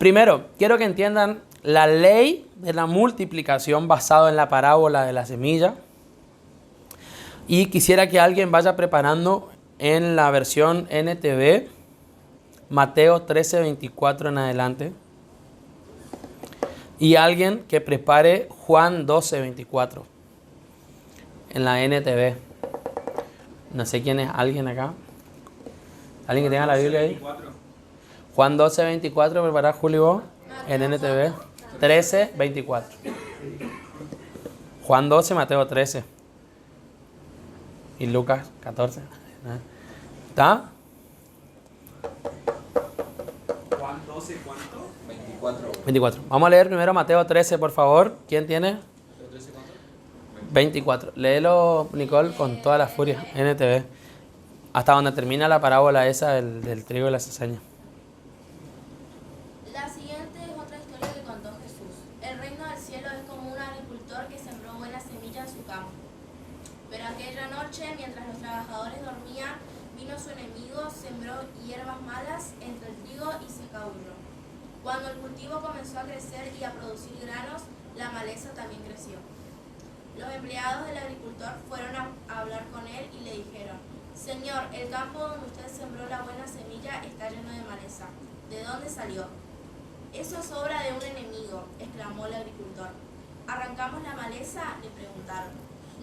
Primero, quiero que entiendan la ley de la multiplicación basado en la parábola de la semilla. Y quisiera que alguien vaya preparando en la versión NTV, Mateo 13:24 en adelante. Y alguien que prepare Juan 12:24 en la NTV. No sé quién es alguien acá. ¿Alguien que tenga la Biblia ahí? Juan 12:24, prepara Julio vos, en NTV. 13:24. Juan 12, Mateo 13. Y Lucas 14. ¿Está? Juan 12, ¿cuánto? 24. Vamos a leer primero Mateo 13, por favor. ¿Quién tiene? 24. Léelo, Nicole, con toda la furia. NTV. Hasta donde termina la parábola esa del trigo y la cizaña. La siguiente es otra historia que contó Jesús. El reino del cielo es como un agricultor que sembró buena semilla en su campo. Pero aquella noche, mientras los trabajadores dormían, vino su enemigo, sembró hierbas malas entre el trigo y se escabulló. Cuando el cultivo comenzó a crecer y a producir granos, la maleza también creció. Los empleados del agricultor fueron a hablar con él y le dijeron: Señor, el campo donde usted sembró la buena semilla está lleno de maleza. ¿De dónde salió? Eso es obra de un enemigo, exclamó el agricultor. ¿Arrancamos la maleza?, le preguntaron.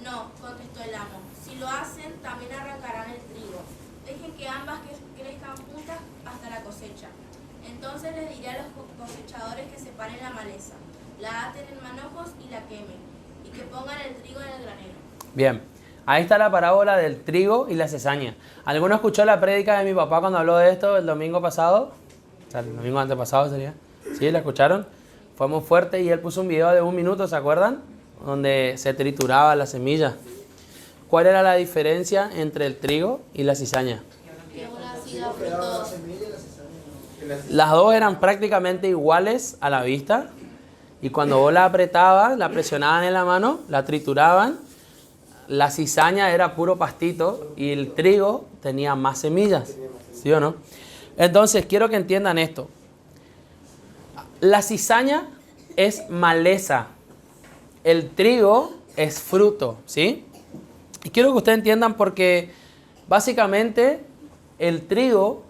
No, contestó el amo. Si lo hacen, también arrancarán el trigo. Dejen que ambas crezcan juntas hasta la cosecha. Entonces les diré a los cosechadores que separen la maleza, la aten en manojos y la quemen, y que pongan el trigo en el granero. Bien, ahí está la parábola del trigo y la cizaña. ¿Alguno escuchó la prédica de mi papá cuando habló de esto el domingo pasado? O sea, el domingo antepasado sería. ¿Sí? ¿La escucharon? Fue muy fuerte y él puso un video de 1 minuto, ¿se acuerdan? Donde se trituraba la semilla. ¿Cuál era la diferencia entre el trigo y la cizaña? Que una sí da frutos. Las dos eran prácticamente iguales a la vista. Y cuando vos la apretabas, la presionaban en la mano, la trituraban. La cizaña era puro pastito y el trigo tenía más semillas. ¿Sí o no? Entonces, quiero que entiendan esto. La cizaña es maleza. El trigo es fruto, ¿sí? Y quiero que ustedes entiendan porque básicamente el trigo,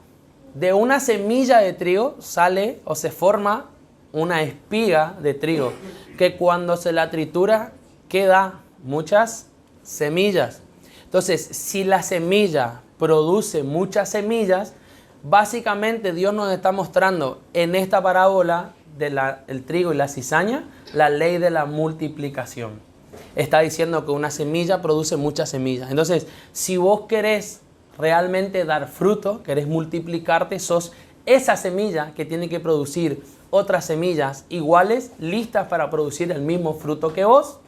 de una semilla de trigo sale o se forma una espiga de trigo, que cuando se la tritura queda muchas semillas. Entonces, si la semilla produce muchas semillas, básicamente Dios nos está mostrando en esta parábola del trigo y la cizaña la ley de la multiplicación. Está diciendo que una semilla produce muchas semillas. Entonces, si vos querés realmente dar fruto, querés multiplicarte, sos esa semilla que tiene que producir otras semillas iguales, listas para producir el mismo fruto que vos.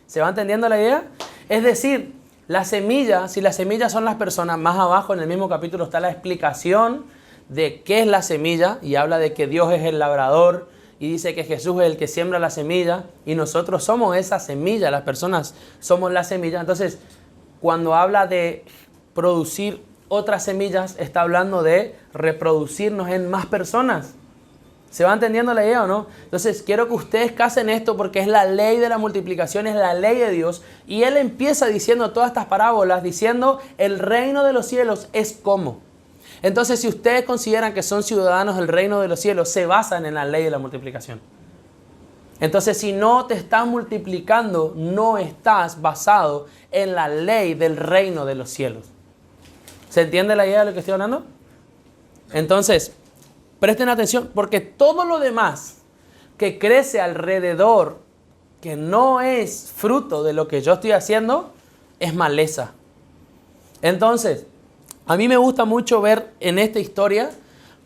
¿Se va entendiendo la idea? Es decir, la semilla, si las semillas son las personas, más abajo en el mismo capítulo está la explicación de qué es la semilla y habla de que Dios es el labrador y dice que Jesús es el que siembra la semilla y nosotros somos esa semilla, las personas somos la semilla. Entonces, cuando habla de producir otras semillas, está hablando de reproducirnos en más personas. ¿Se va entendiendo la idea o no? Entonces, quiero que ustedes casen esto porque es la ley de la multiplicación, es la ley de Dios. Y Él empieza diciendo todas estas parábolas, diciendo, el reino de los cielos es como. Entonces, si ustedes consideran que son ciudadanos del reino de los cielos, se basan en la ley de la multiplicación. Entonces, si no te estás multiplicando, no estás basado en la ley del reino de los cielos. ¿Se entiende la idea de lo que estoy hablando? Entonces, presten atención, porque todo lo demás que crece alrededor, que no es fruto de lo que yo estoy haciendo, es maleza. Entonces, a mí me gusta mucho ver en esta historia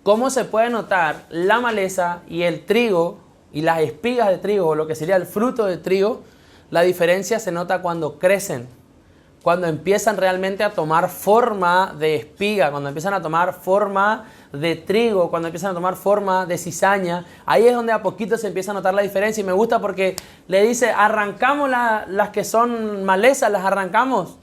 cómo se puede notar la maleza y el trigo y las espigas de trigo, o lo que sería el fruto de trigo. La diferencia se nota cuando crecen, cuando empiezan realmente a tomar forma de espiga, cuando empiezan a tomar forma de trigo, cuando empiezan a tomar forma de cizaña. Ahí es donde a poquito se empieza a notar la diferencia. Y me gusta porque le dice, arrancamos las que son malezas, las arrancamos.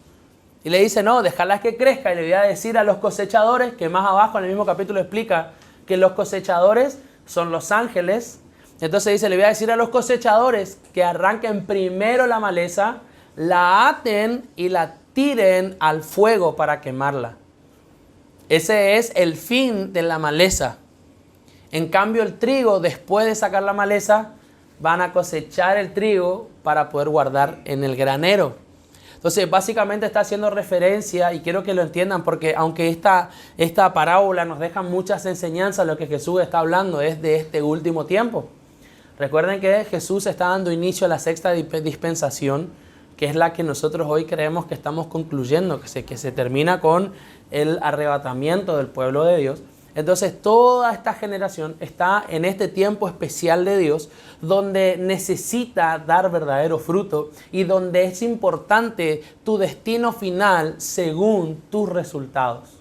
Y le dice, no, déjalas que crezca. Y le voy a decir a los cosechadores, que más abajo en el mismo capítulo explica que los cosechadores son los ángeles. Entonces dice, le voy a decir a los cosechadores que arranquen primero la maleza, la aten y la tiren al fuego para quemarla. Ese es el fin de la maleza. En cambio, el trigo, después de sacar la maleza, van a cosechar el trigo para poder guardar en el granero. Entonces, básicamente está haciendo referencia, y quiero que lo entiendan, porque aunque esta parábola nos deja muchas enseñanzas, lo que Jesús está hablando es de este último tiempo. Recuerden que Jesús está dando inicio a la sexta dispensación, que es la que nosotros hoy creemos que estamos concluyendo, que se termina con el arrebatamiento del pueblo de Dios. Entonces toda esta generación está en este tiempo especial de Dios, donde necesita dar verdadero fruto y donde es importante tu destino final según tus resultados.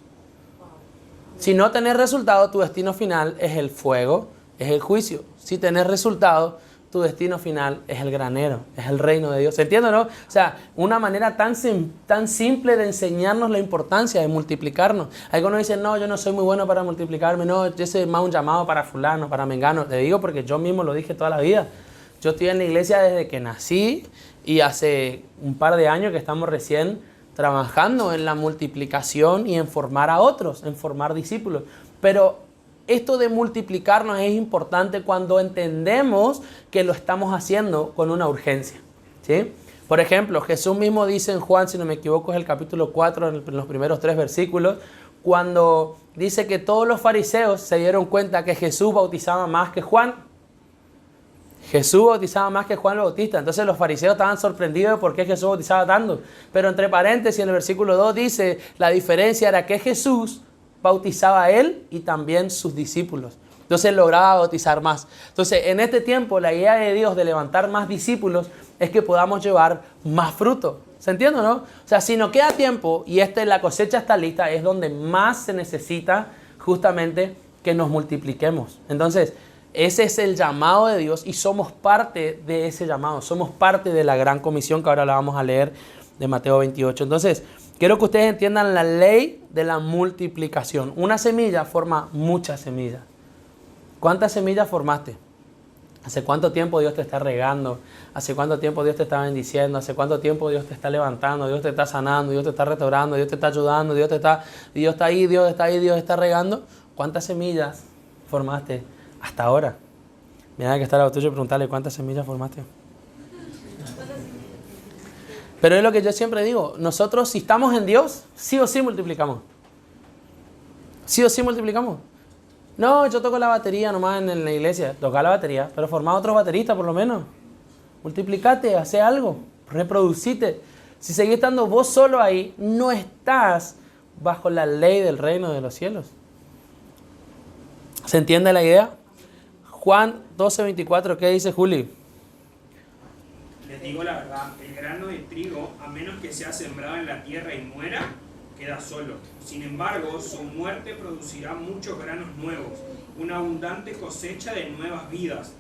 Si no tenés resultado, tu destino final es el fuego, es el juicio. Si tenés resultado, tu destino final es el granero, es el reino de Dios. ¿Se entiende, no? O sea, una manera tan simple de enseñarnos la importancia de multiplicarnos. Algunos dicen, no, yo no soy muy bueno para multiplicarme, no, yo soy más un llamado para fulano, para mengano. Te digo porque yo mismo lo dije toda la vida. Yo estoy en la iglesia desde que nací y hace un par de años que estamos recién trabajando en la multiplicación y en formar a otros, en formar discípulos. Pero esto de multiplicarnos es importante cuando entendemos que lo estamos haciendo con una urgencia, ¿sí? Por ejemplo, Jesús mismo dice en Juan, si no me equivoco, es el capítulo 4, en los primeros 3 versículos, cuando dice que todos los fariseos se dieron cuenta que Jesús bautizaba más que Juan. Jesús bautizaba más que Juan el Bautista. Entonces los fariseos estaban sorprendidos de por qué Jesús bautizaba tanto. Pero entre paréntesis, en el versículo 2 dice, la diferencia era que Jesús bautizaba a él y también sus discípulos. Entonces lograba bautizar más. Entonces en este tiempo la idea de Dios de levantar más discípulos es que podamos llevar más fruto. ¿Se entiende, no? O sea, si nos queda tiempo y la cosecha está lista, es donde más se necesita justamente que nos multipliquemos. Entonces ese es el llamado de Dios y somos parte de ese llamado. Somos parte de la gran comisión que ahora la vamos a leer de Mateo 28. Entonces, quiero que ustedes entiendan la ley de la multiplicación. Una semilla forma muchas semillas. ¿Cuántas semillas formaste? ¿Hace cuánto tiempo Dios te está regando? ¿Hace cuánto tiempo Dios te está bendiciendo? ¿Hace cuánto tiempo Dios te está levantando? Dios te está sanando, Dios te está restaurando, Dios te está ayudando, Dios está ahí, Dios está regando. ¿Cuántas semillas formaste hasta ahora? Mira que está la tuyo y preguntarle cuántas semillas formaste. Pero es lo que yo siempre digo, nosotros si estamos en Dios, sí o sí multiplicamos. Sí o sí multiplicamos. No, yo toco la batería nomás en la iglesia, toca la batería, pero formá otros bateristas por lo menos. Multiplicate, hace algo, reproducite. Si seguís estando vos solo ahí, no estás bajo la ley del reino de los cielos. ¿Se entiende la idea? Juan 12:24, ¿qué dice Juli? Les digo la verdad, el grano de trigo, a menos que sea sembrado en la tierra y muera, queda solo. Sin embargo, su muerte producirá muchos granos nuevos, una abundante cosecha de nuevas vidas.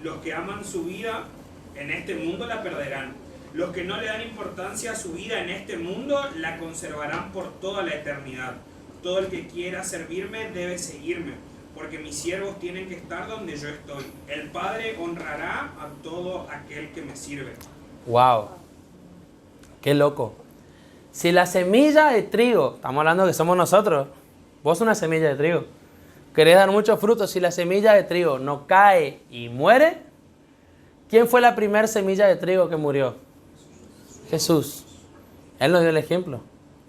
Los que aman su vida en este mundo la perderán. Los que no le dan importancia a su vida en este mundo la conservarán por toda la eternidad. Todo el que quiera servirme debe seguirme, porque mis siervos tienen que estar donde yo estoy. El Padre honrará a todo aquel que me sirve. ¡Wow! ¡Qué loco! Si la semilla de trigo, estamos hablando que somos nosotros, vos una semilla de trigo, querés dar muchos frutos, si la semilla de trigo no cae y muere, ¿quién fue la primera semilla de trigo que murió? Jesús. Él nos dio el ejemplo.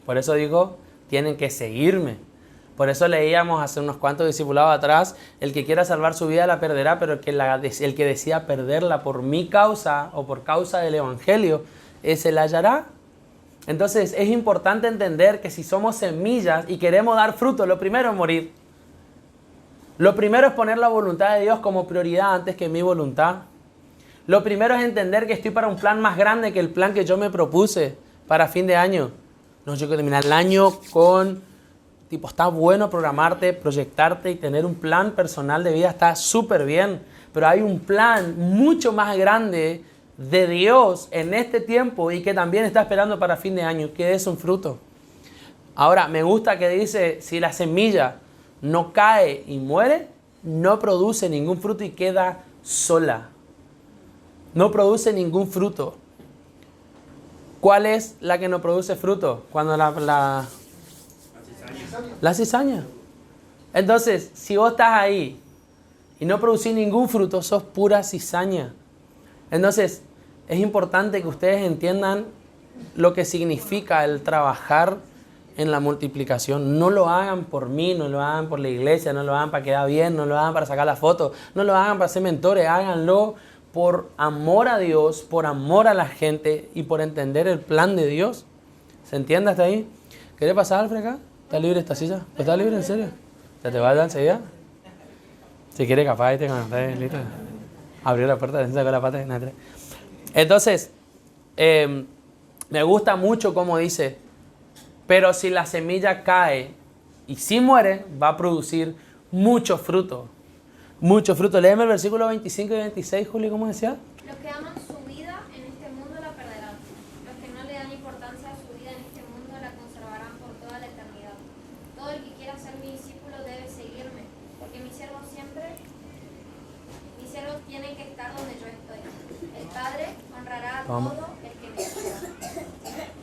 Por eso dijo, tienen que seguirme. Por eso leíamos hace unos cuantos discipulados atrás, el que quiera salvar su vida la perderá, pero el que decida perderla por mi causa o por causa del evangelio, ese la hallará. Entonces es importante entender que si somos semillas y queremos dar fruto, lo primero es morir. Lo primero es poner la voluntad de Dios como prioridad antes que mi voluntad. Lo primero es entender que estoy para un plan más grande que el plan que yo me propuse para fin de año. No, yo quiero terminar el año con... está bueno programarte, proyectarte y tener un plan personal de vida, está súper bien. Pero hay un plan mucho más grande de Dios en este tiempo y que también está esperando para fin de año, que es un fruto. Ahora, me gusta que dice, si la semilla no cae y muere, no produce ningún fruto y queda sola. No produce ningún fruto. ¿Cuál es la que no produce fruto? Cuando la cizaña. Entonces, si vos estás ahí y no producís ningún fruto, sos pura cizaña. Entonces, es importante que ustedes entiendan lo que significa el trabajar en la multiplicación. No lo hagan por mí, no lo hagan por la iglesia, no lo hagan para quedar bien, no lo hagan para sacar la foto, no lo hagan para ser mentores, háganlo por amor a Dios, por amor a la gente y por entender el plan de Dios. ¿Se entiende hasta ahí? ¿Querés pasar, Alfred, acá? ¿Está libre esta silla? ¿Está libre, en serio? ¿Ya te vas a dar enseguida? Si quieres, capaz, cuando estés listo. Abrió la puerta, sacó la pata. Entonces, me gusta mucho como dice, pero si la semilla cae y si muere, va a producir mucho fruto. Mucho fruto. Léeme el versículo 25 y 26, Juli, ¿cómo decía? Los que aman su vida en este mundo la perderán. Los que no le dan importancia a su vida en este mundo la conservarán por toda la eternidad. Todo el que quiera ser mi discípulo debe seguirme, porque mis siervos tienen que estar donde yo estoy. El Padre honrará a todo el que me sirva.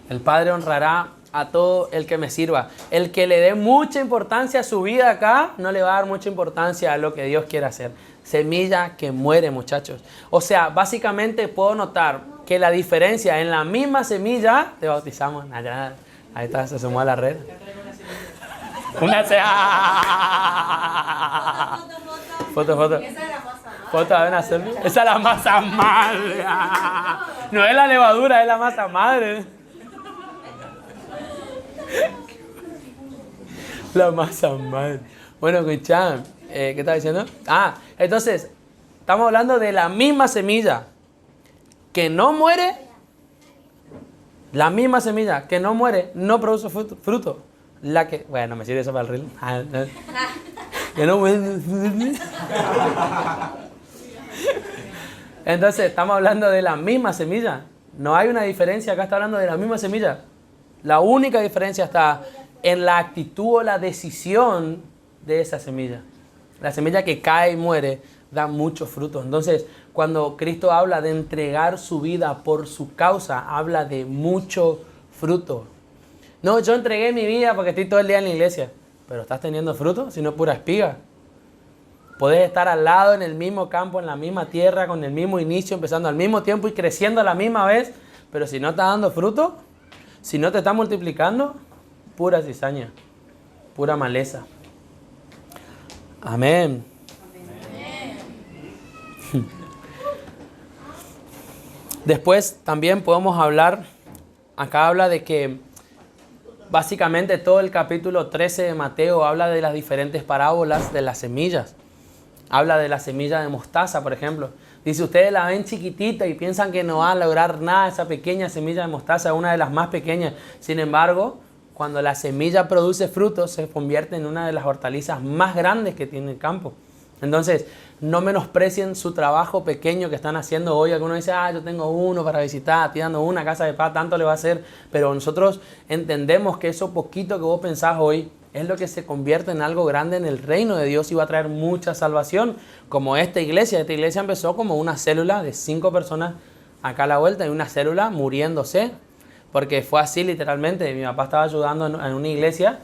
El Padre honrará a todo el que me sirva. El que le dé mucha importancia a su vida acá, no le va a dar mucha importancia a lo que Dios quiere hacer. Semilla que muere, muchachos. O sea, básicamente puedo notar que la diferencia en la misma semilla, te bautizamos, allá, ahí está, se sumó a la red. Una foto. Foto, a ver, hacerlo. Esa es la masa madre. No es la levadura, es la masa madre. La masa madre. Bueno, escuchá, ¿qué estaba diciendo? Entonces, estamos hablando de la misma semilla que no muere. La misma semilla que no muere, no produce fruto. La que, bueno, me sirve eso para el reel. Que no muere. Entonces, estamos hablando de la misma semilla. No hay una diferencia, acá está hablando de la misma semilla. La única diferencia está en la actitud o la decisión de esa semilla. La semilla que cae y muere da mucho fruto. Entonces, cuando Cristo habla de entregar su vida por su causa, habla de mucho fruto. No, yo entregué mi vida porque estoy todo el día en la iglesia. Pero ¿estás teniendo fruto? Si no, pura espiga. Podés estar al lado en el mismo campo, en la misma tierra, con el mismo inicio, empezando al mismo tiempo y creciendo a la misma vez. Pero si no está dando fruto, si no te está multiplicando, pura cizaña, pura maleza. Amén. Amén. Después también podemos hablar, acá habla de que básicamente todo el capítulo 13 de Mateo habla de las diferentes parábolas de las semillas. Habla de la semilla de mostaza, por ejemplo. Dice, ustedes la ven chiquitita y piensan que no va a lograr nada esa pequeña semilla de mostaza, una de las más pequeñas. Sin embargo, cuando la semilla produce frutos, se convierte en una de las hortalizas más grandes que tiene el campo. Entonces, no menosprecien su trabajo pequeño que están haciendo hoy. Algunos dicen, yo tengo uno para visitar, estoy dando una casa de paz, tanto le va a hacer. Pero nosotros entendemos que eso poquito que vos pensás hoy es lo que se convierte en algo grande en el reino de Dios y va a traer mucha salvación. Como esta iglesia empezó como una célula de 5 personas acá a la vuelta y una célula muriéndose. Porque fue así literalmente. Mi papá estaba ayudando en una iglesia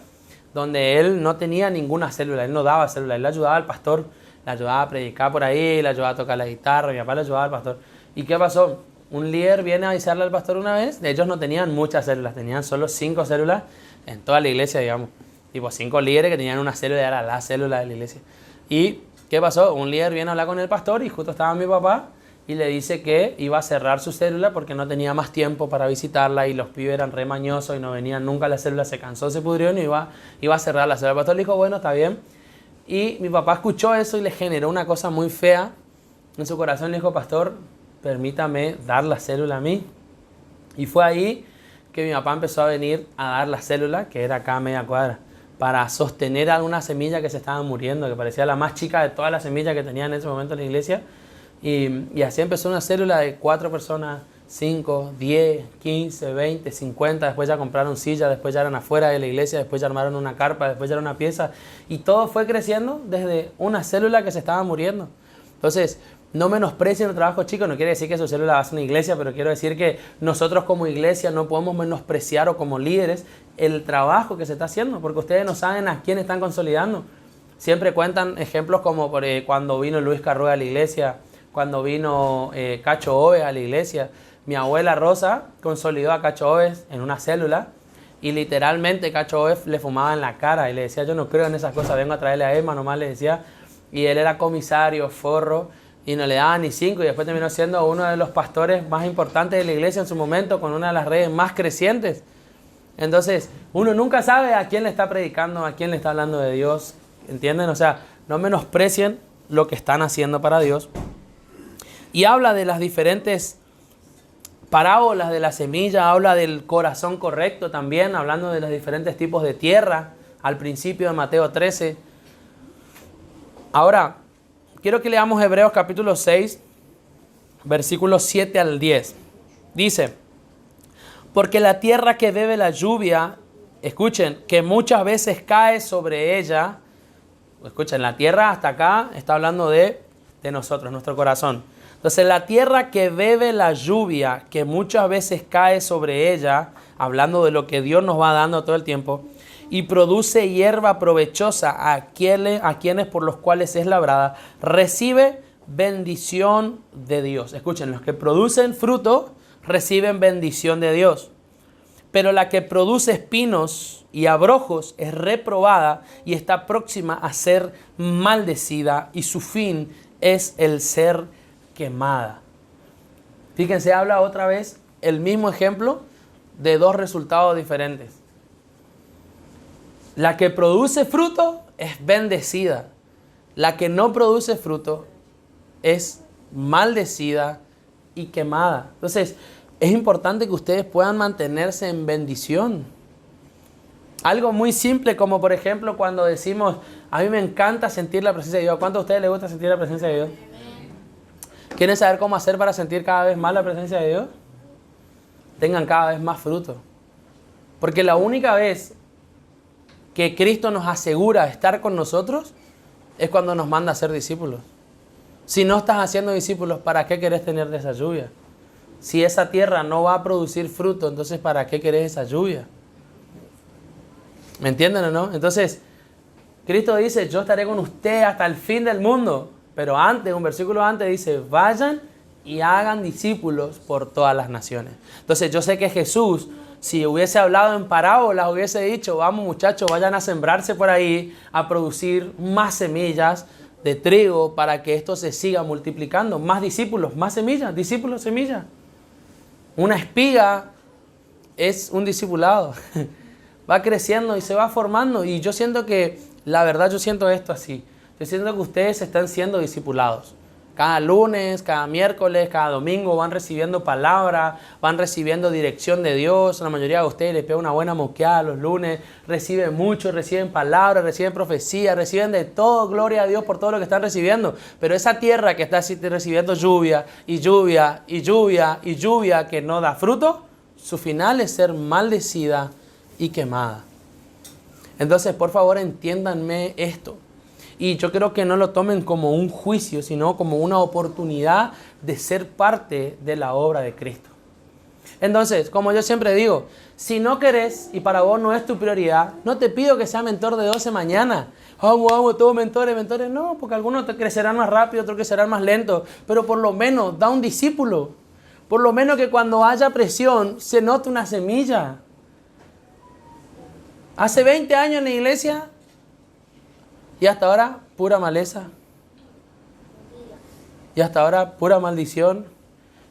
donde él no tenía ninguna célula, él no daba célula, él le ayudaba al pastor, le ayudaba a predicar por ahí, le ayudaba a tocar la guitarra, mi papá le ayudaba al pastor. ¿Y qué pasó? Un líder viene a avisarle al pastor una vez, ellos no tenían muchas células, tenían solo 5 células en toda la iglesia, digamos. Tipo 5 líderes que tenían una célula, era la célula de la iglesia. ¿Y qué pasó? Un líder viene a hablar con el pastor y justo estaba mi papá y le dice que iba a cerrar su célula porque no tenía más tiempo para visitarla y los pibes eran re mañosos y no venían nunca a la célula, se cansó, se pudrió y iba a cerrar la célula. El pastor le dijo, bueno, está bien. Y mi papá escuchó eso y le generó una cosa muy fea en su corazón. Le dijo, pastor, permítame dar la célula a mí. Y fue ahí que mi papá empezó a venir a dar la célula, que era acá a media cuadra, para sostener alguna semilla que se estaba muriendo, que parecía la más chica de todas las semillas que tenía en ese momento en la iglesia. Y así empezó una célula de 4 personas, 5, 10, 15, 20, 50, después ya compraron sillas, después ya eran afuera de la iglesia, después ya armaron una carpa, después ya era una pieza, y todo fue creciendo desde una célula que se estaba muriendo. Entonces, no menosprecien el trabajo, chicos, no quiere decir que su célula va a ser una iglesia, pero quiero decir que nosotros como iglesia no podemos menospreciar, o como líderes, el trabajo que se está haciendo, porque ustedes no saben a quién están consolidando. Siempre cuentan ejemplos como cuando vino Luis Carruega a la iglesia, cuando vino Cacho Oves a la iglesia. Mi abuela Rosa consolidó a Cacho Oves en una célula, y literalmente Cacho Oves le fumaba en la cara y le decía: yo no creo en esas cosas, vengo a traerle a Emma, nomás le decía. Y él era comisario, forro, y no le daba ni 5, y después terminó siendo uno de los pastores más importantes de la iglesia en su momento, con una de las redes más crecientes. Entonces, uno nunca sabe a quién le está predicando, a quién le está hablando de Dios, ¿entienden? O sea, no menosprecien lo que están haciendo para Dios. Y habla de las diferentes parábolas de la semilla, habla del corazón correcto también, hablando de los diferentes tipos de tierra, al principio de Mateo 13. Ahora, quiero que leamos Hebreos capítulo 6, versículos 7 al 10. Dice: porque la tierra que bebe la lluvia, escuchen, que muchas veces cae sobre ella, escuchen, la tierra hasta acá está hablando de nosotros, nuestro corazón. Entonces, la tierra que bebe la lluvia, que muchas veces cae sobre ella, hablando de lo que Dios nos va dando todo el tiempo, y produce hierba provechosa a quienes por los cuales es labrada, recibe bendición de Dios. Escuchen, los que producen fruto reciben bendición de Dios. Pero la que produce espinos y abrojos es reprobada y está próxima a ser maldecida, y su fin es el ser quemada. Fíjense, habla otra vez el mismo ejemplo de dos resultados diferentes. La que produce fruto es bendecida. La que no produce fruto es maldecida y quemada. Entonces, es importante que ustedes puedan mantenerse en bendición. Algo muy simple, como por ejemplo cuando decimos: a mí me encanta sentir la presencia de Dios. ¿Cuánto a ustedes les gusta sentir la presencia de Dios? ¿Quieren saber cómo hacer para sentir cada vez más la presencia de Dios? Tengan cada vez más fruto. Porque la única vez que Cristo nos asegura estar con nosotros es cuando nos manda a ser discípulos. Si no estás haciendo discípulos, ¿para qué querés tener de esa lluvia? Si esa tierra no va a producir fruto, entonces ¿para qué querés esa lluvia? ¿Me entienden o no? Entonces, Cristo dice: yo estaré con usted hasta el fin del mundo. Pero antes, un versículo antes dice: vayan y hagan discípulos por todas las naciones. Entonces, yo sé que Jesús, si hubiese hablado en parábolas, hubiese dicho: vamos muchachos, vayan a sembrarse por ahí, a producir más semillas de trigo para que esto se siga multiplicando. Más discípulos, más semillas, discípulos, semillas. Una espiga es un discipulado. Va creciendo y se va formando. Y yo siento que, la verdad, yo siento esto así. Yo siento que ustedes están siendo discipulados. Cada lunes, cada miércoles, cada domingo van recibiendo palabra, van recibiendo dirección de Dios. La mayoría de ustedes les pega una buena moqueada los lunes, reciben mucho, reciben palabra, reciben profecía, reciben de todo. Gloria a Dios por todo lo que están recibiendo. Pero esa tierra que está recibiendo lluvia y lluvia y lluvia y lluvia que no da fruto, su final es ser maldecida y quemada. Entonces, por favor, entiéndanme esto. Y yo creo que no lo tomen como un juicio, sino como una oportunidad de ser parte de la obra de Cristo. Entonces, como yo siempre digo, si no querés y para vos no es tu prioridad, no te pido que seas mentor de 12 mañana. Vamos, todos mentores. No, porque algunos te crecerán más rápido, otros crecerán más lento. Pero por lo menos da un discípulo. Por lo menos que cuando haya presión se note una semilla. Hace 20 años en la iglesia y hasta ahora pura maleza. Y hasta ahora pura maldición.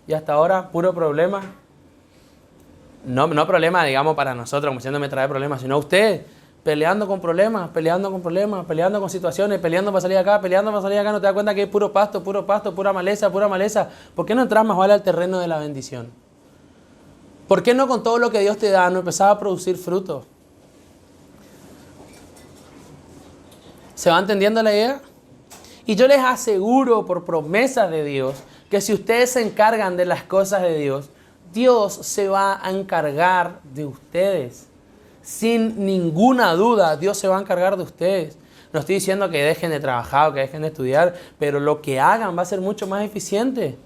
Y hasta ahora puro problema. No problema, digamos, para nosotros, como diciendo me trae problemas, sino usted peleando con problemas, peleando con situaciones, peleando para salir acá, no te das cuenta que es puro pasto, pura maleza. ¿Por qué no entras más vale al terreno de la bendición? ¿Por qué no con todo lo que Dios te da no empezás a producir fruto? ¿Se va entendiendo la idea? Y yo les aseguro por promesas de Dios que si ustedes se encargan de las cosas de Dios Dios se va a encargar de ustedes. Sin ninguna duda, Dios se va a encargar de ustedes. No estoy diciendo que dejen de trabajar o que dejen de estudiar, pero lo que hagan va a ser mucho más eficiente.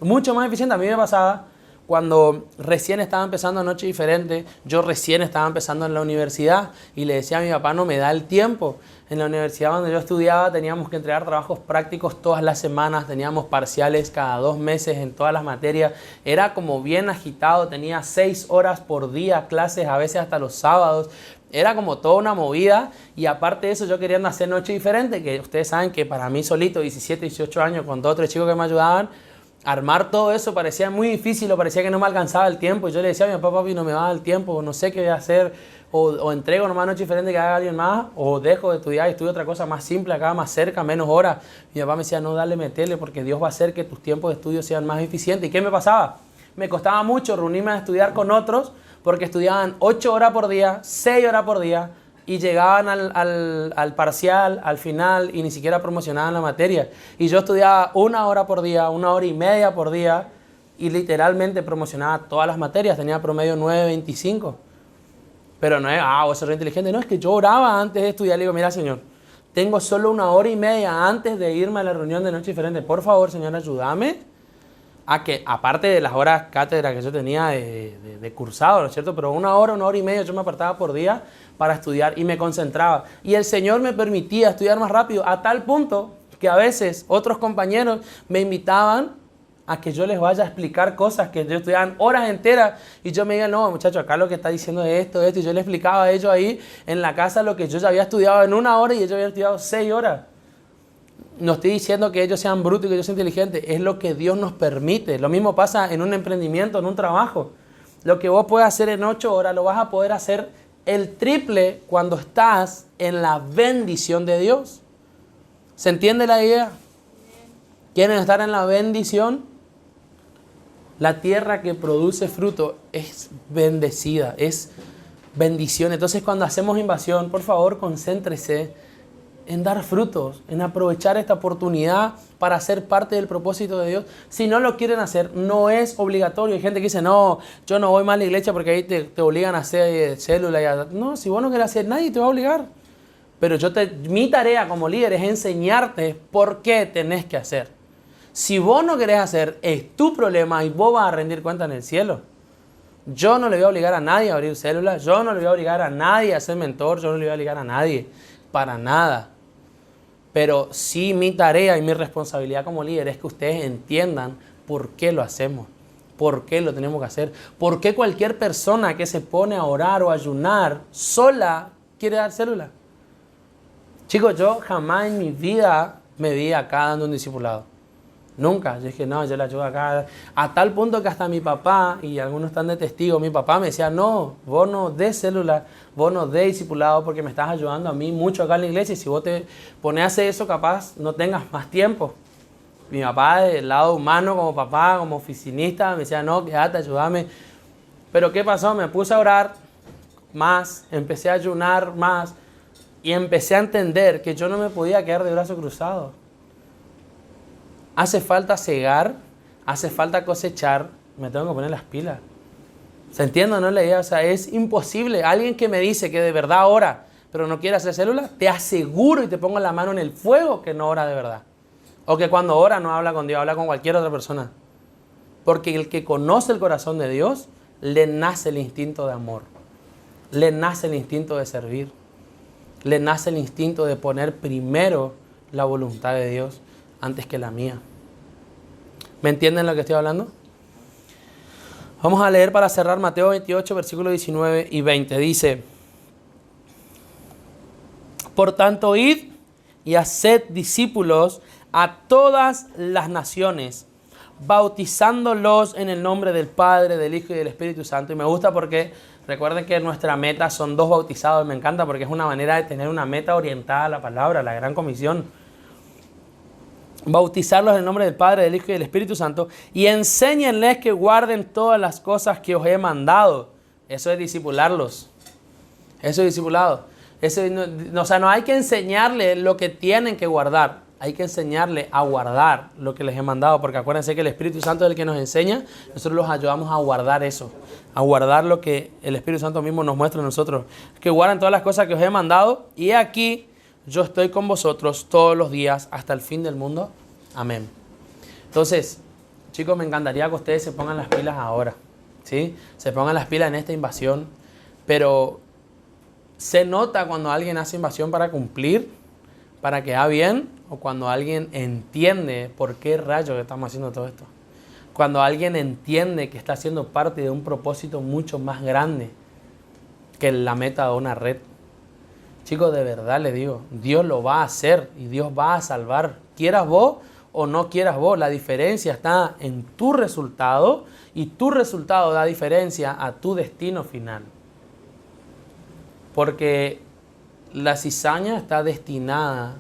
Mucho más eficiente. A mí me pasaba cuando recién estaba empezando Noche Diferente, yo recién estaba empezando en la universidad y le decía a mi papá, no me da el tiempo. En la universidad donde yo estudiaba teníamos que entregar trabajos prácticos todas las semanas, teníamos parciales cada 2 meses en todas las materias. Era como bien agitado, tenía 6 horas por día, clases a veces hasta los sábados. Era como toda una movida y aparte de eso yo quería hacer Noche Diferente, que ustedes saben que para mí solito, 17, 18 años, con 2 o 3 chicos que me ayudaban, armar todo eso parecía muy difícil o parecía que no me alcanzaba el tiempo. Y yo le decía a mi papá, papi, no me va el tiempo, no sé qué voy a hacer. O entrego nomás Noche Diferente que haga alguien más, o dejo de estudiar y estudio otra cosa más simple acá, más cerca, menos horas. Mi papá me decía, no, dale, metele, porque Dios va a hacer que tus tiempos de estudio sean más eficientes. ¿Y qué me pasaba? Me costaba mucho reunirme a estudiar con otros, porque estudiaban 8 horas por día, 6 horas por día, y llegaban al parcial, al final, y ni siquiera promocionaban la materia. Y yo estudiaba 1 hora por día, 1 hora y media por día, y literalmente promocionaba todas las materias. Tenía promedio 9.25. Pero no es, vos sos re inteligente. No, es que yo oraba antes de estudiar. Le digo, mira, Señor, tengo solo 1 hora y media antes de irme a la reunión de Noche Diferente. Por favor, Señor, ayúdame a que, aparte de las horas cátedra que yo tenía de cursado, ¿no es cierto? Pero 1 hora, 1 hora y media yo me apartaba por día para estudiar y me concentraba. Y el Señor me permitía estudiar más rápido, a tal punto que a veces otros compañeros me invitaban a que yo les vaya a explicar cosas que yo estudiaban horas enteras y yo me diga, no, muchachos, acá lo que está diciendo es esto, y yo les explicaba a ellos ahí en la casa lo que yo ya había estudiado en 1 hora y ellos habían estudiado 6 horas. No estoy diciendo que ellos sean brutos y que ellos sean inteligentes, es lo que Dios nos permite. Lo mismo pasa en un emprendimiento, en un trabajo. Lo que vos puedes hacer en 8 horas lo vas a poder hacer el triple cuando estás en la bendición de Dios. ¿Se entiende la idea? ¿Quieren estar en la bendición? La tierra que produce fruto es bendecida, es bendición. Entonces, cuando hacemos invasión, por favor, concéntrese en dar frutos, en aprovechar esta oportunidad para ser parte del propósito de Dios. Si no lo quieren hacer, no es obligatorio. Hay gente que dice, no, yo no voy más a la iglesia porque ahí te obligan a hacer célula. No, si vos no querés hacer, nadie te va a obligar. Pero mi tarea como líder es enseñarte por qué tenés que hacer. Si vos no querés hacer, es tu problema y vos vas a rendir cuenta en el cielo. Yo no le voy a obligar a nadie a abrir células, yo no le voy a obligar a nadie a ser mentor, yo no le voy a obligar a nadie, para nada. Pero sí mi tarea y mi responsabilidad como líder es que ustedes entiendan por qué lo hacemos, por qué lo tenemos que hacer, por qué cualquier persona que se pone a orar o a ayunar sola quiere dar célula. Chicos, yo jamás en mi vida me vi acá dando un discipulado. Nunca. Yo dije, no, yo la ayudo acá. A tal punto que hasta mi papá, y algunos están de testigo, mi papá me decía, no, vos no des célula, vos no des discipulado porque me estás ayudando a mí mucho acá en la iglesia y si vos te pones a hacer eso, capaz no tengas más tiempo. Mi papá, del lado humano, como papá, como oficinista, me decía, no, quédate, ayúdame. Pero ¿qué pasó? Me puse a orar más, empecé a ayunar más y empecé a entender que yo no me podía quedar de brazos cruzados. Hace falta cegar, hace falta cosechar, me tengo que poner las pilas. ¿Se entiende, no? La idea, o sea, es imposible. Alguien que me dice que de verdad ora, pero no quiere hacer células, te aseguro y te pongo la mano en el fuego que no ora de verdad. O que cuando ora no habla con Dios, habla con cualquier otra persona. Porque el que conoce el corazón de Dios, le nace el instinto de amor. Le nace el instinto de servir. Le nace el instinto de poner primero la voluntad de Dios antes que la mía. ¿Me entienden lo que estoy hablando? Vamos a leer para cerrar Mateo 28, versículos 19 y 20. Dice, por tanto, id y haced discípulos a todas las naciones, bautizándolos en el nombre del Padre, del Hijo y del Espíritu Santo. Y me gusta porque recuerden que nuestra meta son 2 bautizados. Me encanta porque es una manera de tener una meta orientada a la palabra, la gran comisión. Bautizarlos en el nombre del Padre, del Hijo y del Espíritu Santo y enséñenles que guarden todas las cosas que os he mandado. Eso es discipularlos. Eso es discipulado. O sea, no hay que enseñarles lo que tienen que guardar. hay que enseñarle a guardar lo que les he mandado, porque acuérdense que el Espíritu Santo es el que nos enseña, nosotros los ayudamos a guardar eso, a guardar lo que el Espíritu Santo mismo nos muestra a nosotros, que guarden todas las cosas que os he mandado, y aquí yo estoy con vosotros todos los días hasta el fin del mundo. Amén. Entonces, chicos, me encantaría que ustedes se pongan las pilas ahora, ¿sí? Se pongan las pilas en esta invasión, pero se nota cuando alguien hace invasión para cumplir, para que haga bien, o cuando alguien entiende por qué rayos estamos haciendo todo esto. Cuando alguien entiende que está siendo parte de un propósito mucho más grande que la meta de una red. Chicos, de verdad les digo, Dios lo va a hacer y Dios va a salvar. Quieras vos o no quieras vos, la diferencia está en tu resultado y tu resultado da diferencia a tu destino final. Porque la cizaña está destinada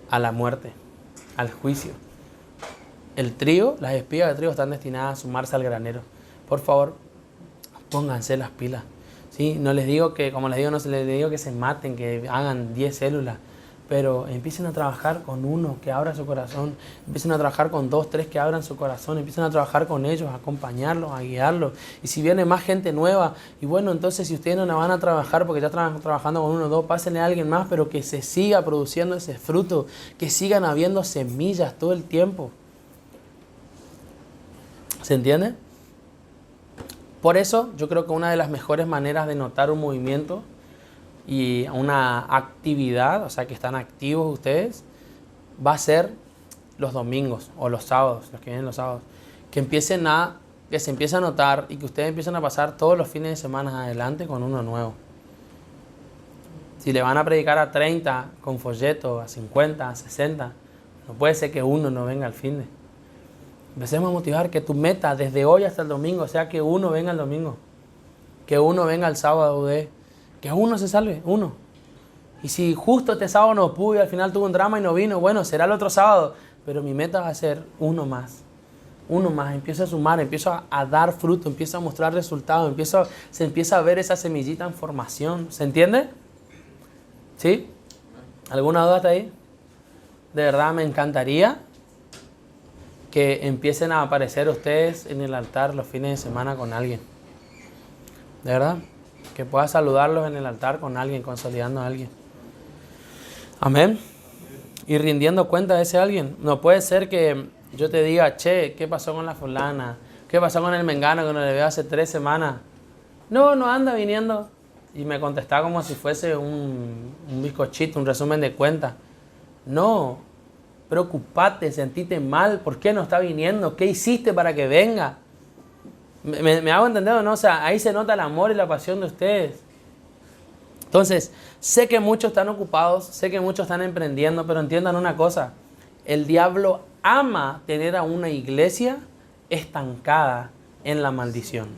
a la muerte, al juicio. El trigo, las espigas de trigo están destinadas a sumarse al granero. Por favor, pónganse las pilas. ¿Sí? No les digo que, como les digo, no se les digo que se maten, que hagan 10 células, pero empiecen a trabajar con uno que abra su corazón, empiecen a trabajar con 2, 3 que abran su corazón, empiecen a trabajar con ellos, a acompañarlos, a guiarlos. Y si viene más gente nueva, y bueno, entonces si ustedes no la van a trabajar porque ya están trabajando con 1 o 2, pásenle a alguien más, pero que se siga produciendo ese fruto, que sigan habiendo semillas todo el tiempo. ¿Se entiende? Por eso yo creo que una de las mejores maneras de notar un movimiento y una actividad, o sea que están activos ustedes, va a ser los domingos o los sábados, los que vienen los sábados, que se empiece a notar y que ustedes empiecen a pasar todos los fines de semana adelante con uno nuevo. Si le van a predicar a 30 con folleto, a 50, a 60, no puede ser que uno no venga al fin de. Empecemos a motivar que tu meta desde hoy hasta el domingo sea que uno venga el domingo, que uno venga el sábado, que uno se salve, uno. Y si justo este sábado no pude y al final tuvo un drama y no vino, bueno, será el otro sábado, pero mi meta va a ser uno más, empiezo a sumar, empiezo a dar fruto, empiezo a mostrar resultados, se empieza a ver esa semillita en formación, ¿se entiende? ¿Sí? ¿Alguna duda hasta ahí? De verdad me encantaría que empiecen a aparecer ustedes en el altar los fines de semana con alguien. De verdad. Que pueda saludarlos en el altar con alguien, consolidando a alguien. Amén. Y rindiendo cuenta de ese alguien. No puede ser que yo te diga, che, ¿qué pasó con la fulana? ¿Qué pasó con el mengano que no le veo hace 3 semanas? No anda viniendo. Y me contestaba como si fuese un bizcochito, un resumen de cuentas. No. Preocupate, sentite mal, ¿por qué no está viniendo? ¿Qué hiciste para que venga? ¿Me hago entender o no? O sea, ahí se nota el amor y la pasión de ustedes. Entonces, sé que muchos están ocupados, sé que muchos están emprendiendo, pero entiendan una cosa. El diablo ama tener a una iglesia estancada en la maldición.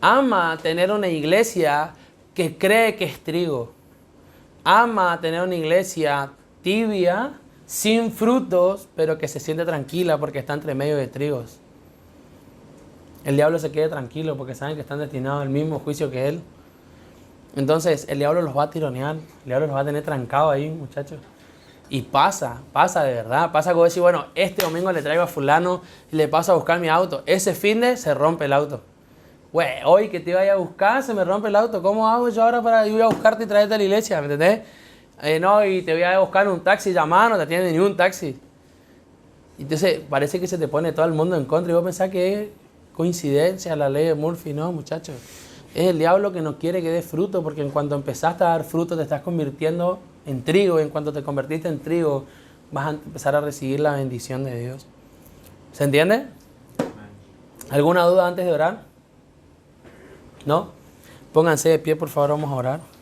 Ama tener una iglesia que cree que es trigo. Ama tener una iglesia tibia, sin frutos, pero que se siente tranquila porque está entre medio de trigos. El diablo se quede tranquilo porque saben que están destinados al mismo juicio que él. Entonces, el diablo los va a tironear, el diablo los va a tener trancados ahí, muchachos. Y pasa de verdad. Pasa como decir, bueno, este domingo le traigo a fulano y le paso a buscar mi auto. Ese finde se rompe el auto. Güey, hoy que te vaya a buscar se me rompe el auto. ¿Cómo hago yo ahora para ir a buscarte y traerte a la iglesia? ¿Me entendés? No, y te voy a buscar un taxi, llamar, no te atiende ni un taxi. Entonces parece que se te pone todo el mundo en contra y vos pensás que es coincidencia la ley de Murphy. No, muchachos, es el diablo que no quiere que dé fruto, porque en cuanto empezaste a dar fruto te estás convirtiendo en trigo, y en cuanto te convertiste en trigo vas a empezar a recibir la bendición de Dios. ¿Se entiende? ¿Alguna duda antes de orar? ¿No? Pónganse de pie, por favor, vamos a orar.